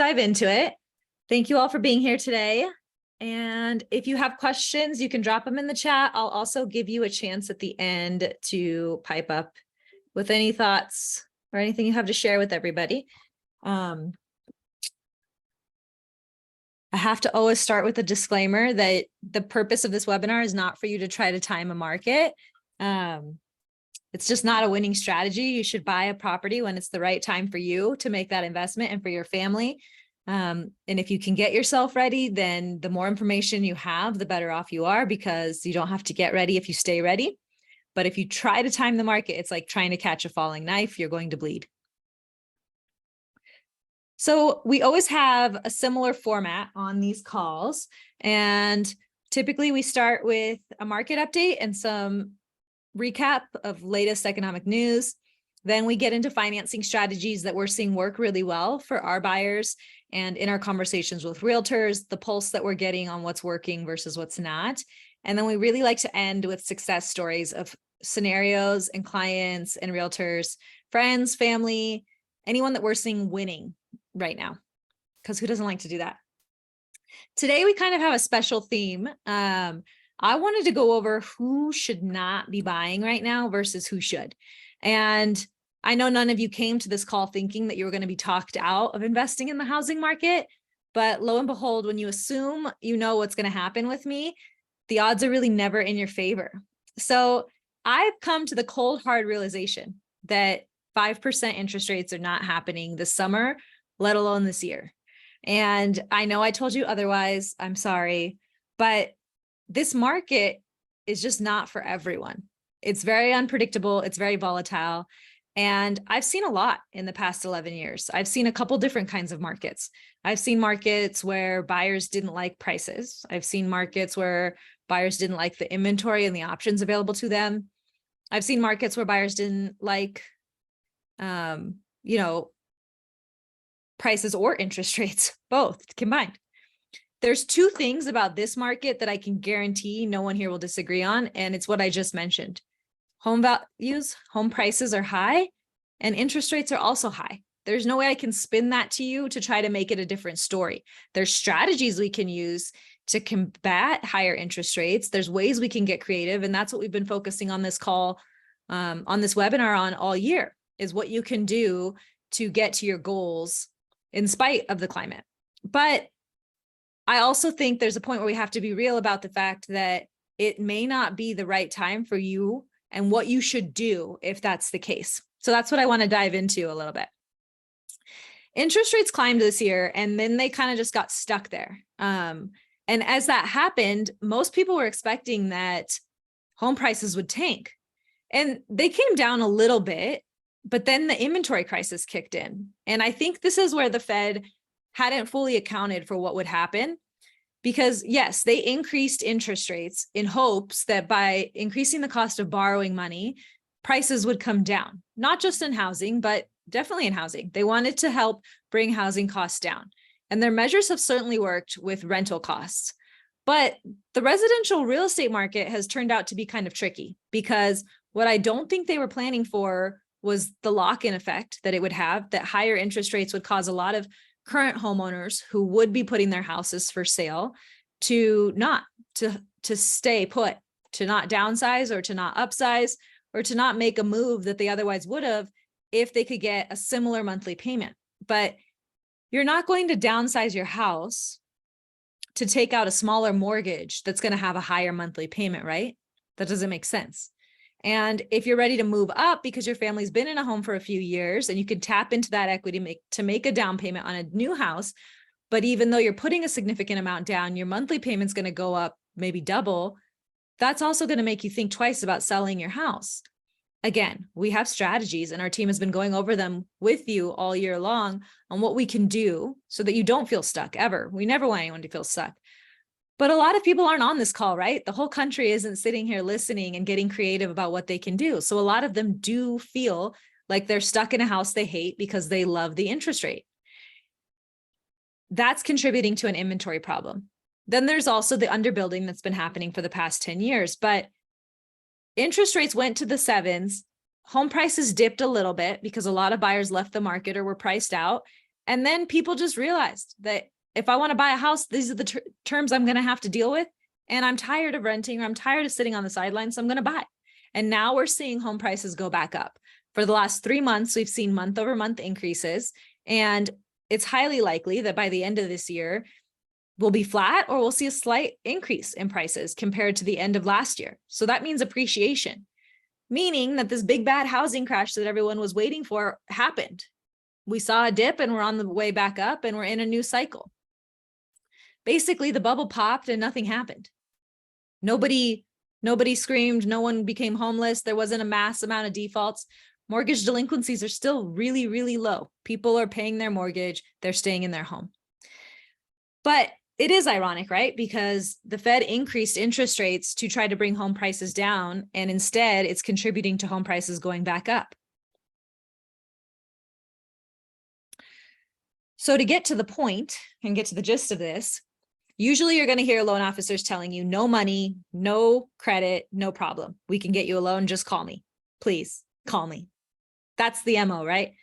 dive into it. Thank you all for being here today. And if you have questions, you can drop them in the chat. I'll also give you a chance at the end to pipe up with any thoughts or anything you have to share with everybody. I have to always start with a disclaimer that the purpose of this webinar is not for you to try to time a market. It's just not a winning strategy. You should buy a property when it's the right time for you to make that investment and for your family. And if you can get yourself ready, then the more information you have, the better off you are, because you don't have to get ready if you stay ready. But if you try to time the market, it's like trying to catch a falling knife. You're going to bleed. So we always have a similar format on these calls. And typically we start with a market update and some recap of latest economic news. Then we get into financing strategies that we're seeing work really well for our buyers, and in our conversations with realtors, the pulse that we're getting on what's working versus what's not. And then we really like to end with success stories of scenarios and clients and realtors, friends, family, anyone that we're seeing winning right now, because who doesn't like to do that? Today, we kind of have a special theme. I wanted to go over who should not be buying right now versus who should. And I know none of you came to this call thinking that you were going to be talked out of investing in the housing market, but lo and behold, when you assume you know what's going to happen with me, the odds are really never in your favor. So I've come to the cold, hard realization that 5% interest rates are not happening this summer, let alone this year. And I know I told you otherwise, I'm sorry, but this market is just not for everyone. It's very unpredictable. It's very volatile. And I've seen a lot in the past 11 years. I've seen a couple different kinds of markets. I've seen markets where buyers didn't like prices. I've seen markets where buyers didn't like the inventory and the options available to them. I've seen markets where buyers didn't like, prices or interest rates, both combined. There's two things about this market that I can guarantee no one here will disagree on, and it's what I just mentioned. Home values, home prices are high, and interest rates are also high. There's no way I can spin that to you to try to make it a different story. There's strategies we can use to combat higher interest rates. There's ways we can get creative, and that's what we've been focusing on this call, on this webinar on all year, is what you can do to get to your goals in spite of the climate. But I also think there's a point where we have to be real about the fact that it may not be the right time for you and what you should do if that's the case. So that's what I want to dive into a little bit. Interest rates climbed this year, and then they kind of just got stuck there. And as that happened, most people were expecting that home prices would tank. And they came down a little bit, but then the inventory crisis kicked in. And I think this is where the Fed hadn't fully accounted for what would happen, because yes, they increased interest rates in hopes that by increasing the cost of borrowing money, prices would come down, not just in housing, but definitely in housing. They wanted to help bring housing costs down. And their measures have certainly worked with rental costs. But the residential real estate market has turned out to be kind of tricky, because what I don't think they were planning for was the lock-in effect that it would have, that higher interest rates would cause a lot of current homeowners who would be putting their houses for sale to stay put, to not downsize or to not upsize or to not make a move that they otherwise would have if they could get a similar monthly payment. But you're not going to downsize your house to take out a smaller mortgage that's going to have a higher monthly payment, right? That doesn't make sense. And if you're ready to move up because your family's been in a home for a few years and you could tap into that equity to make a down payment on a new house, but even though you're putting a significant amount down, your monthly payment's going to go up maybe double, that's also going to make you think twice about selling your house. Again, we have strategies, and our team has been going over them with you all year long on what we can do so that you don't feel stuck ever. We never want anyone to feel stuck. But a lot of people aren't on this call, right? The whole country isn't sitting here listening and getting creative about what they can do. So a lot of them do feel like they're stuck in a house they hate because they love the interest rate. That's contributing to an inventory problem. Then there's also the underbuilding that's been happening for the past 10 years. But interest rates went to the sevens. Home prices dipped a little bit because a lot of buyers left the market or were priced out. And then people just realized that if I want to buy a house, these are the terms I'm going to have to deal with. And I'm tired of renting, or I'm tired of sitting on the sidelines, so I'm going to buy. And now we're seeing home prices go back up. For the last 3 months, we've seen month over month increases. And it's highly likely that by the end of this year, we'll be flat or we'll see a slight increase in prices compared to the end of last year. So that means appreciation, meaning that this big bad housing crash that everyone was waiting for happened. We saw a dip and we're on the way back up and we're in a new cycle. Basically, the bubble popped and nothing happened. Nobody screamed. No one became homeless. There wasn't a mass amount of defaults. Mortgage delinquencies are still really, really low. People are paying their mortgage. They're staying in their home. But it is ironic, right? Because the Fed increased interest rates to try to bring home prices down, and instead it's contributing to home prices going back up. So to get to the point and get to the gist of this, usually you're going to hear loan officers telling you no money, no credit, no problem. We can get you a loan. Just call me. Please call me. That's the MO, right?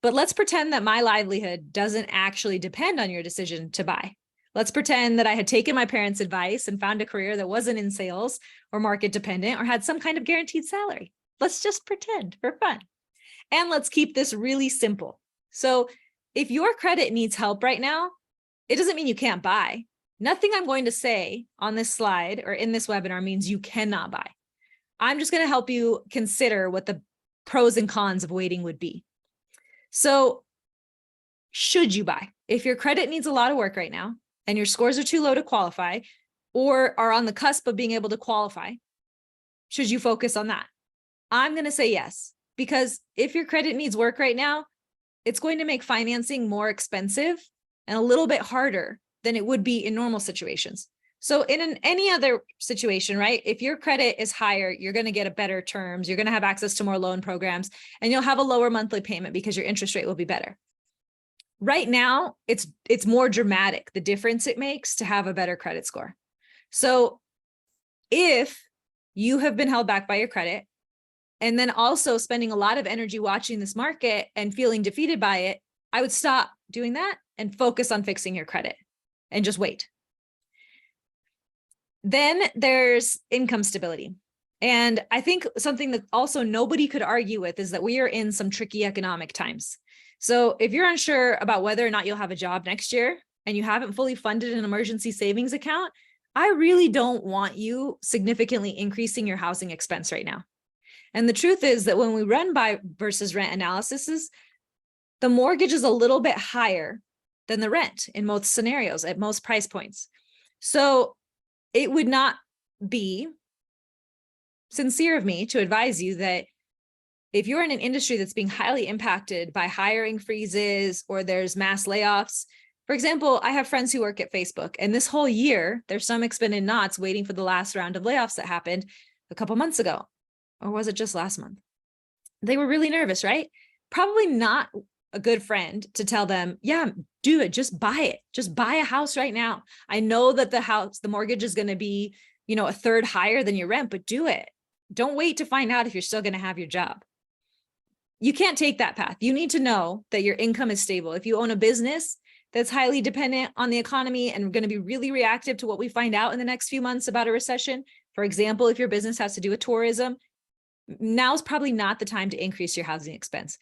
But let's pretend that my livelihood doesn't actually depend on your decision to buy. Let's pretend that I had taken my parents' advice and found a career that wasn't in sales or market dependent or had some kind of guaranteed salary. Let's just pretend for fun. And let's keep this really simple. So if your credit needs help right now, it doesn't mean you can't buy. Nothing I'm going to say on this slide or in this webinar means you cannot buy. I'm just going to help you consider what the pros and cons of waiting would be. So should you buy? If your credit needs a lot of work right now and your scores are too low to qualify or are on the cusp of being able to qualify, should you focus on that? I'm going to say yes, because if your credit needs work right now, it's going to make financing more expensive and a little bit harder than it would be in normal situations. So in any other situation, right? If your credit is higher, you're going to get a better terms. You're going to have access to more loan programs and you'll have a lower monthly payment because your interest rate will be better. Right now, it's more dramatic, the difference it makes to have a better credit score. So if you have been held back by your credit and then also spending a lot of energy watching this market and feeling defeated by it, I would stop doing that and focus on fixing your credit and just wait. Then there's income stability. And I think something that also nobody could argue with is that we are in some tricky economic times. So if you're unsure about whether or not you'll have a job next year and you haven't fully funded an emergency savings account, I really don't want you significantly increasing your housing expense right now. And the truth is that when we run buy versus rent analyses, the mortgage is a little bit higher than the rent in most scenarios at most price points. So it would not be sincere of me to advise you that if you're in an industry that's being highly impacted by hiring freezes or there's mass layoffs. For example, I have friends who work at Facebook, and this whole year, their stomach's been in knots waiting for the last round of layoffs that happened a couple months ago. Or was it just last month? They were really nervous, right? Probably not a good friend to tell them, yeah, do it, just buy it. Just buy a house right now. I know that the mortgage is going to be, a third higher than your rent, but do it. Don't wait to find out if you're still going to have your job. You can't take that path. You need to know that your income is stable. If you own a business that's highly dependent on the economy and going to be really reactive to what we find out in the next few months about a recession, for example, if your business has to do with tourism, now's probably not the time to increase your housing expense.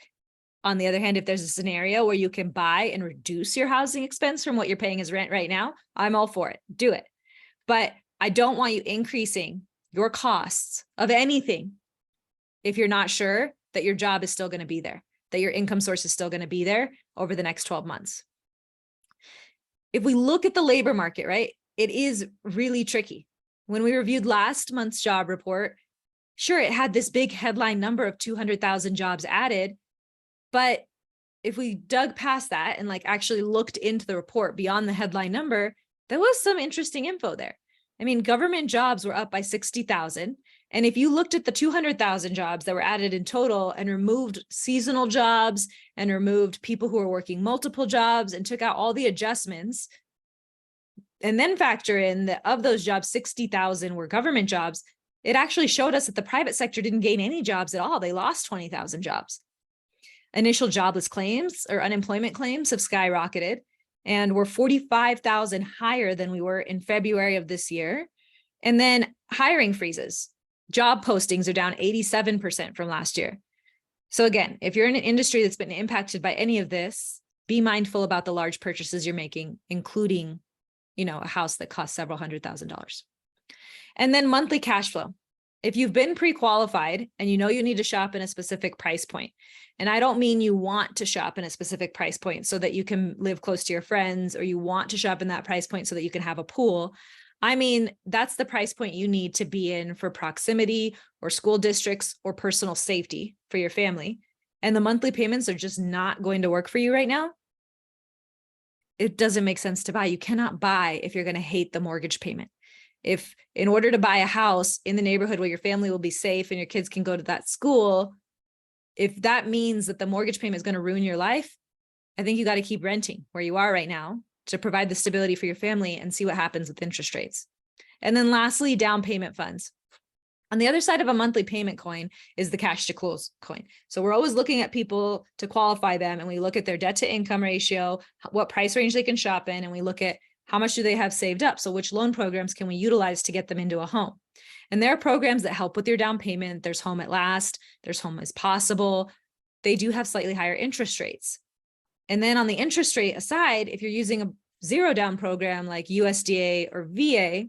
On the other hand, if there's a scenario where you can buy and reduce your housing expense from what you're paying as rent right now, I'm all for it. Do it. But I don't want you increasing your costs of anything if you're not sure that your job is still going to be there, that your income source is still going to be there over the next 12 months. If we look at the labor market, right, it is really tricky. When we reviewed last month's job report, sure, it had this big headline number of 200,000 jobs added, but if we dug past that and actually looked into the report beyond the headline number, there was some interesting info there. I mean, government jobs were up by 60,000. And if you looked at the 200,000 jobs that were added in total and removed seasonal jobs and removed people who are working multiple jobs and took out all the adjustments, and then factor in that of those jobs, 60,000 were government jobs, it actually showed us that the private sector didn't gain any jobs at all. They lost 20,000 jobs. Initial jobless claims or unemployment claims have skyrocketed, and we're 45,000 higher than we were in February of this year. And then hiring freezes. Job postings are down 87% from last year. So again, if you're in an industry that's been impacted by any of this, be mindful about the large purchases you're making, including, a house that costs several $100,000. And then monthly cash flow. If you've been pre-qualified and you need to shop in a specific price point, and I don't mean you want to shop in a specific price point so that you can live close to your friends, or you want to shop in that price point so that you can have a pool. I mean, that's the price point you need to be in for proximity or school districts or personal safety for your family. And the monthly payments are just not going to work for you right now. It doesn't make sense to buy. You cannot buy if you're going to hate the mortgage payment. If in order to buy a house in the neighborhood where your family will be safe and your kids can go to that school, if that means that the mortgage payment is going to ruin your life, I think you got to keep renting where you are right now to provide the stability for your family and see what happens with interest rates. And then lastly, down payment funds. On the other side of a monthly payment coin is the cash to close coin. So we're always looking at people to qualify them, and we look at their debt to income ratio, what price range they can shop in, and we look at how much do they have saved up. So which loan programs can we utilize to get them into a home? And there are programs that help with your down payment. There's Home at Last, there's Home as Possible. They do have slightly higher interest rates. And then on the interest rate aside, if you're using a zero down program like USDA or VA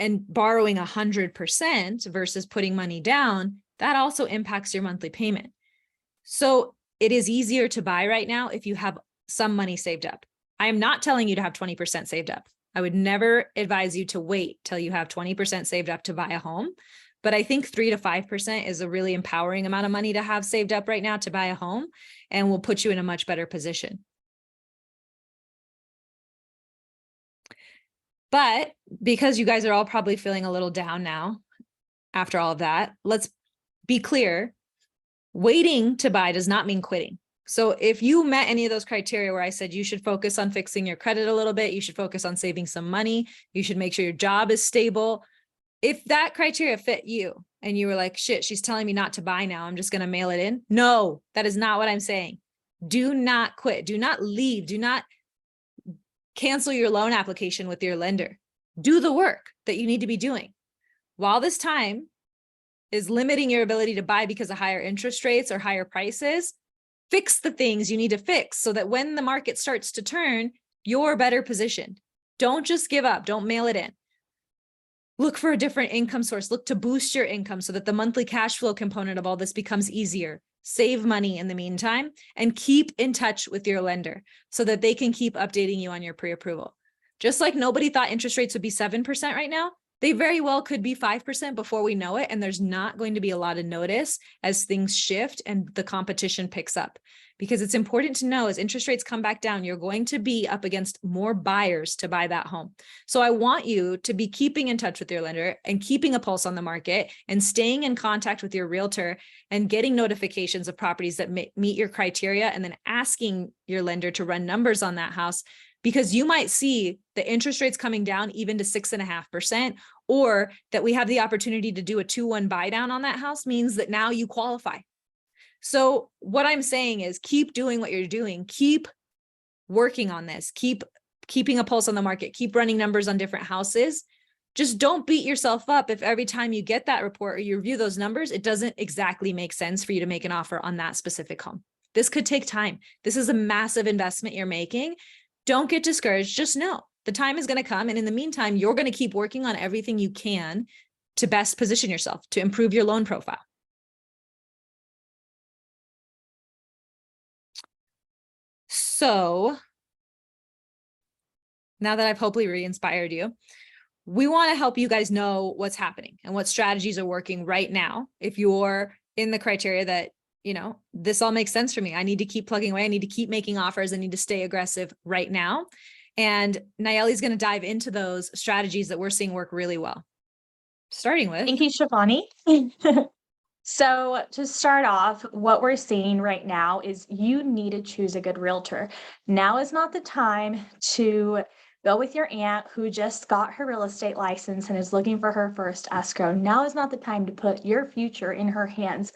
and borrowing 100% versus putting money down, that also impacts your monthly payment. So it is easier to buy right now if you have some money saved up. I am not telling you to have 20% saved up. I would never advise you to wait till you have 20% saved up to buy a home. But I think 3 to 5% is a really empowering amount of money to have saved up right now to buy a home, and will put you in a much better position. But because you guys are all probably feeling a little down now after all of that, let's be clear. Waiting to buy does not mean quitting. So if you met any of those criteria where I said you should focus on fixing your credit a little bit, you should focus on saving some money, you should make sure your job is stable. If that criteria fit you and you were like, shit, she's telling me not to buy now, I'm just going to mail it in. No, that is not what I'm saying. Do not quit. Do not leave. Do not cancel your loan application with your lender. Do the work that you need to be doing. While this time is limiting your ability to buy because of higher interest rates or higher prices, fix the things you need to fix so that when the market starts to turn, you're better positioned. Don't just give up. Don't mail it in. Look for a different income source. Look to boost your income so that the monthly cash flow component of all this becomes easier. Save money in the meantime and keep in touch with your lender so that they can keep updating you on your pre-approval. Just like nobody thought interest rates would be 7% right now, they very well could be 5% before we know it. And there's not going to be a lot of notice as things shift and the competition picks up. Because it's important to know as interest rates come back down, you're going to be up against more buyers to buy that home. So I want you to be keeping in touch with your lender and keeping a pulse on the market and staying in contact with your realtor and getting notifications of properties that meet your criteria, and then asking your lender to run numbers on that house, because you might see the interest rates coming down even to 6.5%, or that we have the opportunity to do a 2-1 buy down on that house means that now you qualify. So what I'm saying is keep doing what you're doing, keep working on this, keeping a pulse on the market, keep running numbers on different houses. Just don't beat yourself up if every time you get that report or you review those numbers, it doesn't exactly make sense for you to make an offer on that specific home. This could take time. This is a massive investment you're making. Don't get discouraged. Just know the time is going to come. And in the meantime, you're going to keep working on everything you can to best position yourself to improve your loan profile. So now that I've hopefully re-inspired you, we want to help you guys know what's happening and what strategies are working right now. If you're in the criteria that, this all makes sense for me, I need to keep plugging away, I need to keep making offers, I need to stay aggressive right now. And Nayeli's going to dive into those strategies that we're seeing work really well. Starting with. Thank you, Shivani. So to start off, what we're seeing right now is you need to choose a good realtor. Now is not the time to go with your aunt who just got her real estate license and is looking for her first escrow. Now is not the time to put your future in her hands.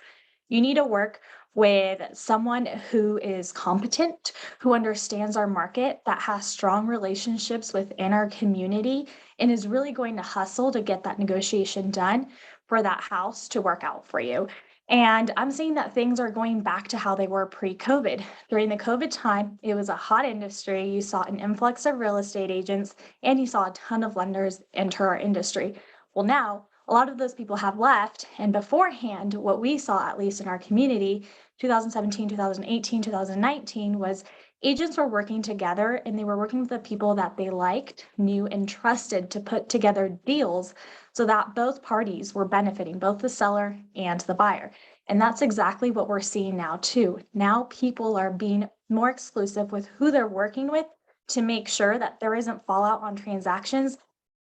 You need to work with someone who is competent, who understands our market, that has strong relationships within our community, and is really going to hustle to get that negotiation done for that house to work out for you. And I'm seeing that things are going back to how they were pre-COVID. During the COVID time, it was a hot industry. You saw an influx of real estate agents and you saw a ton of lenders enter our industry. Well, now a lot of those people have left. And beforehand, what we saw, at least in our community, 2017, 2018, 2019, was agents were working together and they were working with the people that they liked, knew, and trusted to put together deals so that both parties were benefiting, both the seller and the buyer. And that's exactly what we're seeing now too. Now people are being more exclusive with who they're working with to make sure that there isn't fallout on transactions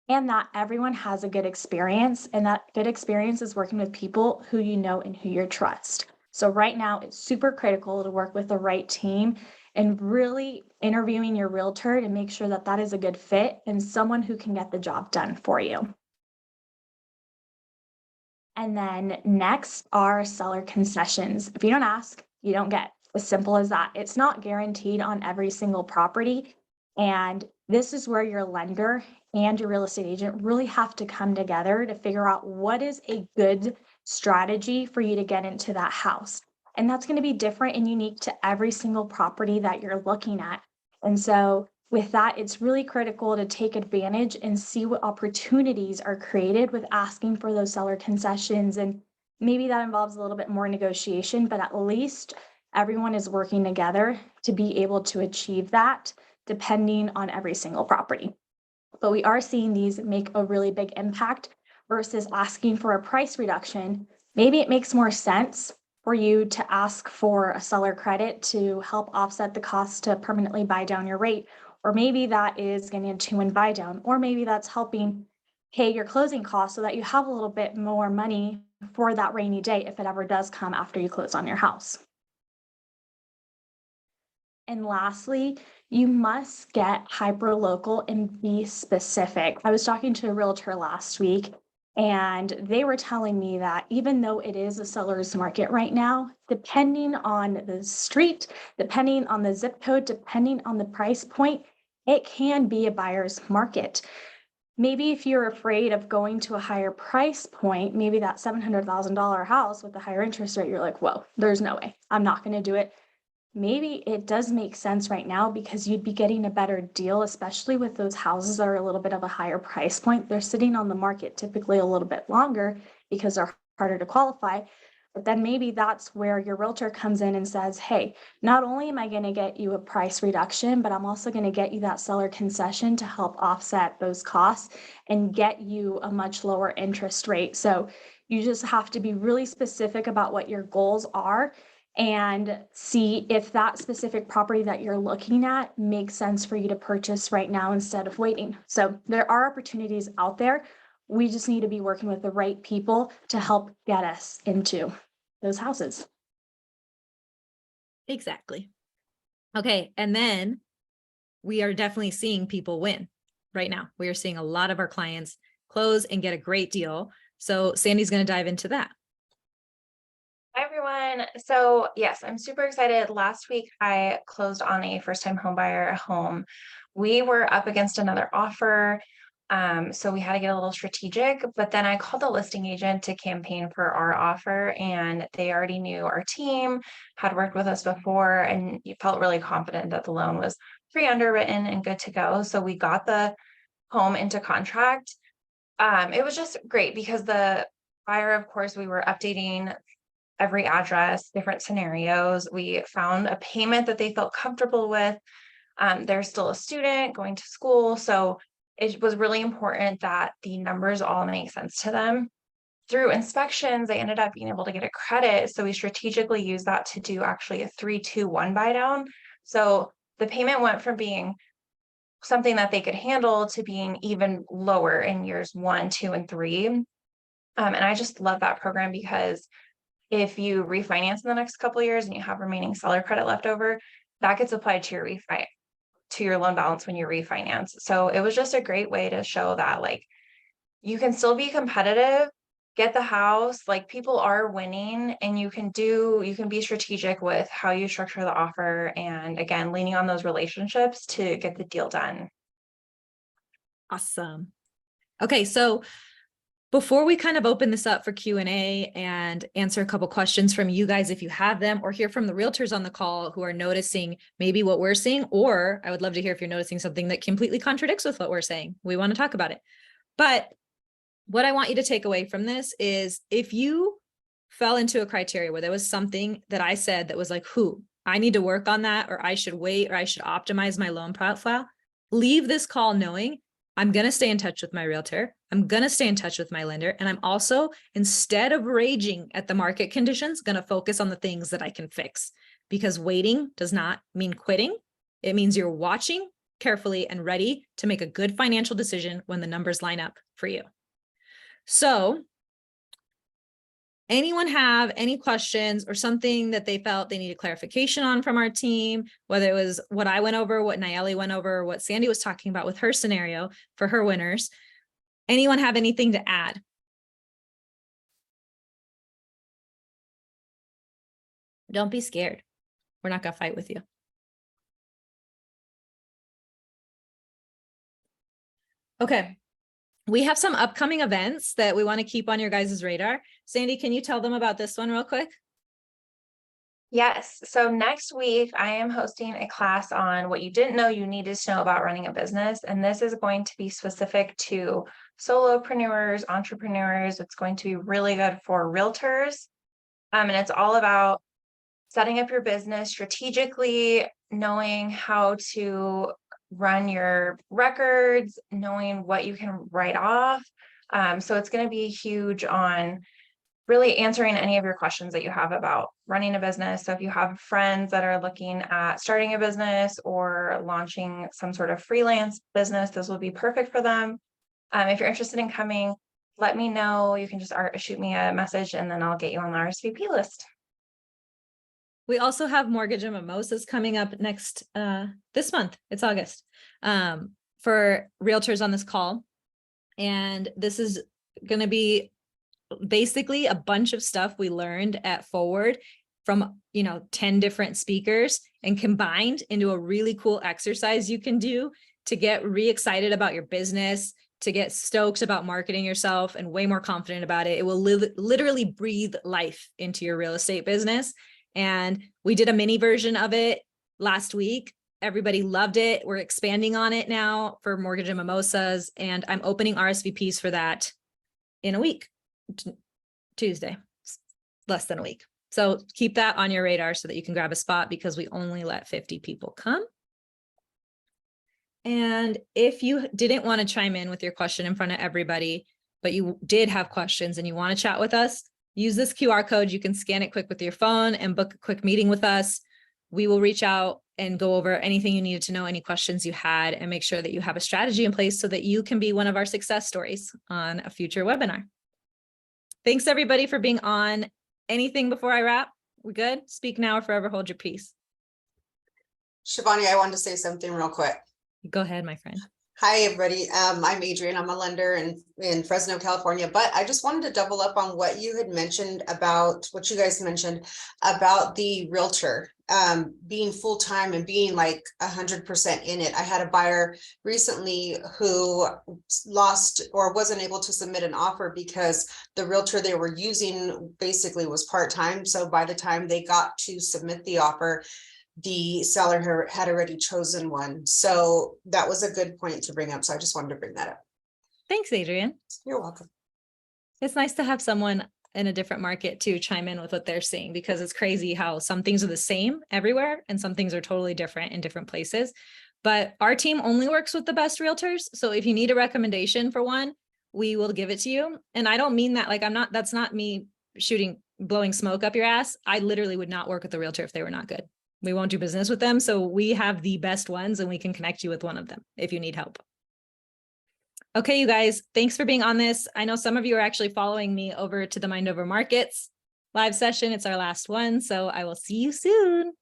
and that everyone has a good experience. And that good experience is working with people who you know and who you trust. So right now it's super critical to work with the right team and really interviewing your realtor to make sure that that is a good fit and someone who can get the job done for you. And then next are seller concessions. If you don't ask, you don't get. As simple as that. It's not guaranteed on every single property. And this is where your lender and your real estate agent really have to come together to figure out what is a good strategy for you to get into that house. And that's going to be different and unique to every single property that you're looking at. And so with that, it's really critical to take advantage and see what opportunities are created with asking for those seller concessions. And maybe that involves a little bit more negotiation, but at least everyone is working together to be able to achieve that depending on every single property. But we are seeing these make a really big impact versus asking for a price reduction. Maybe it makes more sense for you to ask for a seller credit to help offset the cost to permanently buy down your rate. Or maybe that is getting a 2-in buy down, or maybe that's helping pay your closing costs so that you have a little bit more money for that rainy day if it ever does come after you close on your house. And lastly, you must get hyper local and be specific. I was talking to a realtor last week and they were telling me that even though it is a seller's market right now, depending on the street, depending on the zip code, depending on the price point, it can be a buyer's market. Maybe if you're afraid of going to a higher price point, maybe that $700,000 house with the higher interest rate, you're like, whoa, there's no way. I'm not going to do it. Maybe it does make sense right now because you'd be getting a better deal, especially with those houses that are a little bit of a higher price point. They're sitting on the market typically a little bit longer because they're harder to qualify. But then maybe that's where your realtor comes in and says, hey, not only am I going to get you a price reduction, but I'm also going to get you that seller concession to help offset those costs and get you a much lower interest rate. So you just have to be really specific about what your goals are and see if that specific property that you're looking at makes sense for you to purchase right now instead of waiting. So there are opportunities out there. We just need to be working with the right people to help get us into those houses. Exactly. Okay. And then we are definitely seeing people win right now. We are seeing a lot of our clients close and get a great deal. So Sandy's going to dive into that. Hi everyone. So yes, I'm super excited. Last week I closed on a first-time home buyer home. We were up against another offer. So we had to get a little strategic, but then I called the listing agent to campaign for our offer and they already knew our team, had worked with us before, and felt really confident that the loan was pre-underwritten and good to go. So we got the home into contract. It was just great because the buyer, of course, we were updating every address, different scenarios. We found a payment that they felt comfortable with. They're still a student going to school. So it was really important that the numbers all make sense to them. Through inspections, they ended up being able to get a credit. So we strategically used that to do actually a 3-2-1 buy down. So the payment went from being something that they could handle to being even lower in years 1, 2, and 3. And I just love that program because if you refinance in the next couple of years and you have remaining seller credit left over, that gets applied to your refi to your loan balance when you refinance. So it was just a great way to show that like you can still be competitive, get the house. Like, people are winning, and you can be strategic with how you structure the offer. And again, leaning on those relationships to get the deal done. Awesome. Okay, so before we kind of open this up for Q&A and answer a couple questions from you guys, if you have them, or hear from the realtors on the call who are noticing maybe what we're seeing, or I would love to hear if you're noticing something that completely contradicts with what we're saying. We want to talk about it. But what I want you to take away from this is, if you fell into a criteria where there was something that I said that was like, I need to work on that, or I should wait, or I should optimize my loan profile, leave this call knowing I'm going to stay in touch with my realtor. I'm going to stay in touch with my lender. And I'm also, instead of raging at the market conditions, going to focus on the things that I can fix, because waiting does not mean quitting. It means you're watching carefully and ready to make a good financial decision when the numbers line up for you. So, anyone have any questions or something that they felt they needed clarification on from our team, whether it was what I went over, what Nayeli went over, what Sandy was talking about with her scenario for her winners? Anyone have anything to add? Don't be scared. We're not going to fight with you. Okay. We have some upcoming events that we want to keep on your guys' radar. Sandy, can you tell them about this one real quick? Yes. So next week, I am hosting a class on what you didn't know you needed to know about running a business. And this is going to be specific to solopreneurs, entrepreneurs. It's going to be really good for realtors. And it's all about setting up your business strategically, knowing how to run your records, knowing what you can write off. So it's going to be huge on really answering any of your questions that you have about running a business. So if you have friends that are looking at starting a business or launching some sort of freelance business, this will be perfect for them. If you're interested in coming, let me know. You can just shoot me a message, and then I'll get you on the RSVP list. We also have Mortgage and Mimosas coming up next this month. It's August, for realtors on this call. And this is going to be basically a bunch of stuff we learned at Forward from 10 different speakers, and combined into a really cool exercise you can do to get re-excited about your business, to get stoked about marketing yourself and way more confident about it. It will literally breathe life into your real estate business. And we did a mini version of it last week. Everybody loved it. We're expanding on it now for Mortgage and Mimosas, and I'm opening RSVPs for that in a week, Tuesday, less than a week. So keep that on your radar so that you can grab a spot, because we only let 50 people come. And if you didn't want to chime in with your question in front of everybody, but you did have questions and you want to chat with us, use this QR code. You can scan it quick with your phone and book a quick meeting with us. We will reach out and go over anything you needed to know, any questions you had, and make sure that you have a strategy in place so that you can be one of our success stories on a future webinar. Thanks everybody for being on. Anything before I wrap? We good? Speak now or forever hold your peace. Shivani, I wanted to say something real quick. Go ahead, my friend. Hi, everybody. I'm Adrienne. I'm a lender in Fresno, California, but I just wanted to double up on what you had mentioned about what you guys mentioned about the realtor being full-time and being like 100% in it. I had a buyer recently who lost or wasn't able to submit an offer because the realtor they were using basically was part-time. So by the time they got to submit the offer, the seller had already chosen one. So that was a good point to bring up. So I just wanted to bring that up. Thanks, Adrienne. You're welcome. It's nice to have someone in a different market to chime in with what they're seeing, because it's crazy how some things are the same everywhere and some things are totally different in different places. But our team only works with the best realtors. So if you need a recommendation for one, we will give it to you. And I don't mean that like that's not me blowing smoke up your ass. I literally would not work with a realtor if they were not good. We won't do business with them. So we have the best ones and we can connect you with one of them if you need help. Okay, you guys, thanks for being on this. I know some of you are actually following me over to the Mind Over Markets live session. It's our last one. So I will see you soon.